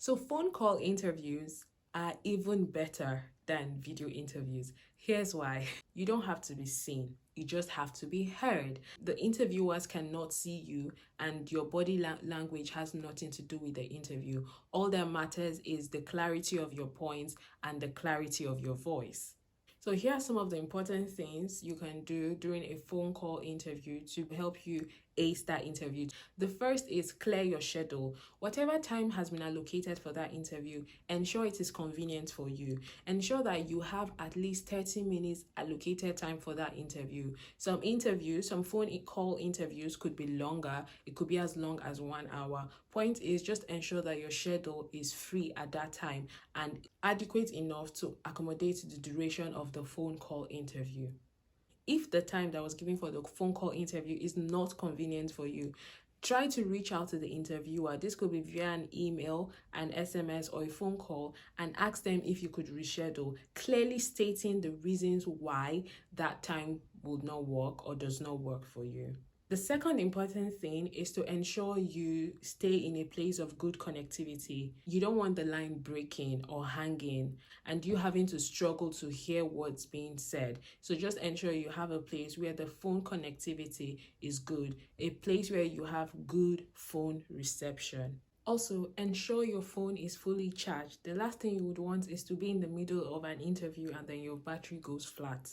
So phone call interviews are even better than video interviews. Here's why. You don't have to be seen. You just have to be heard. The interviewers cannot see you, and your body language has nothing to do with the interview. All that matters is the clarity of your points and the clarity of your voice. So here are some of the important things you can do during a phone call interview to help you ace that interview. The first is clear your schedule. Whatever time has been allocated for that interview, ensure it is convenient for you. Ensure that you have at least 30 minutes allocated time for that interview. Some phone call interviews could be longer. It could be as long as 1 hour. Point is, just ensure that your schedule is free at that time and adequate enough to accommodate the duration of the phone call interview. If the time that was given for the phone call interview is not convenient for you, try to reach out to the interviewer. This could be via an email, an SMS, or a phone call, and ask them if you could reschedule, clearly stating the reasons why that time would not work or does not work for you. The second important thing is to ensure you stay in a place of good connectivity. You don't want the line breaking or hanging and you having to struggle to hear what's being said. So just ensure you have a place where the phone connectivity is good, a place where you have good phone reception. Also, ensure your phone is fully charged. The last thing you would want is to be in the middle of an interview and then your battery goes flat.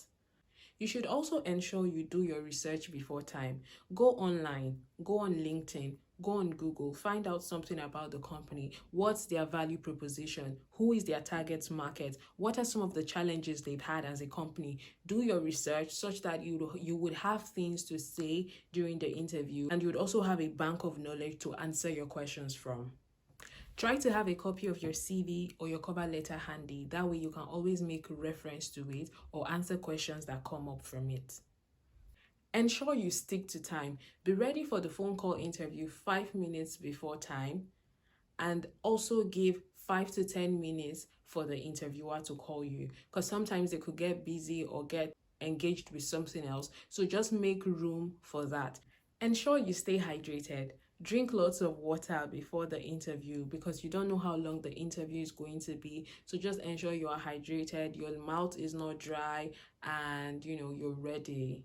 You should also ensure you do your research before time. Go online, go on LinkedIn, go on Google, find out something about the company. What's their value proposition? Who is their target market? What are some of the challenges they've had as a company? Do your research such that you would have things to say during the interview, and you would also have a bank of knowledge to answer your questions from. Try to have a copy of your CV or your cover letter handy. That way you can always make reference to it or answer questions that come up from it. Ensure you stick to time. Be ready for the phone call interview 5 minutes before time, and also give 5 to 10 minutes for the interviewer to call you, because sometimes they could get busy or get engaged with something else. So just make room for that. Ensure you stay hydrated. Drink lots of water before the interview because you don't know how long the interview is going to be. So just ensure you are hydrated, your mouth is not dry, and you're ready.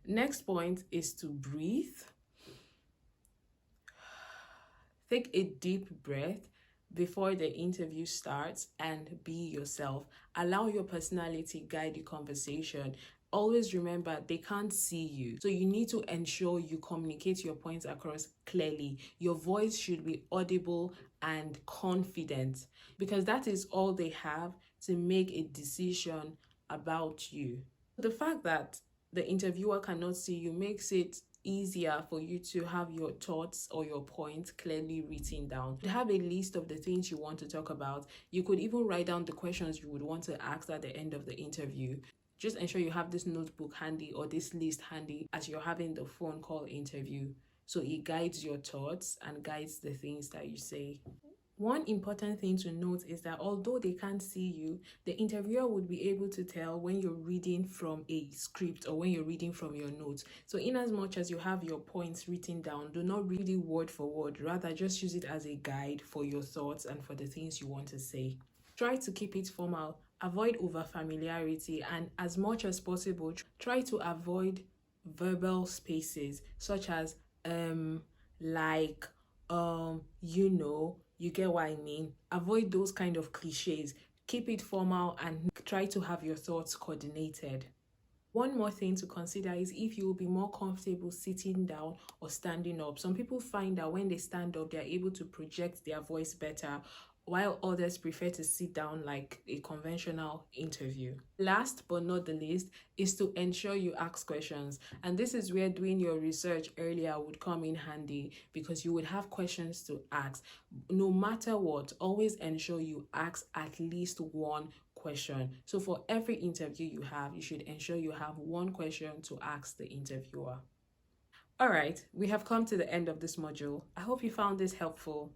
Next point is to breathe. Take a deep breath before the interview starts and be yourself. Allow your personality guide the conversation. Always remember, they can't see you. So you need to ensure you communicate your points across clearly. Your voice should be audible and confident because that is all they have to make a decision about you. The fact that the interviewer cannot see you makes it easier for you to have your thoughts or your points clearly written down. Have a list of the things you want to talk about. You could even write down the questions you would want to ask at the end of the interview. Just ensure you have this notebook handy or this list handy as you're having the phone call interview, so it guides your thoughts and guides the things that you say. One important thing to note is that although they can't see you, the interviewer would be able to tell when you're reading from a script or when you're reading from your notes. So in as much as you have your points written down, do not read it word for word, rather just use it as a guide for your thoughts and for the things you want to say. Try to keep it formal, avoid over-familiarity, and as much as possible, try to avoid verbal spaces such as like, you get what I mean. Avoid those kind of cliches. Keep it formal and try to have your thoughts coordinated. One more thing to consider is if you will be more comfortable sitting down or standing up. Some people find that when they stand up, they're able to project their voice better, while others prefer to sit down like a conventional interview. Last but not the least is to ensure you ask questions. And this is where doing your research earlier would come in handy because you would have questions to ask. No matter what, always ensure you ask at least one question. So for every interview you have, you should ensure you have one question to ask the interviewer. All right, we have come to the end of this module. I hope you found this helpful.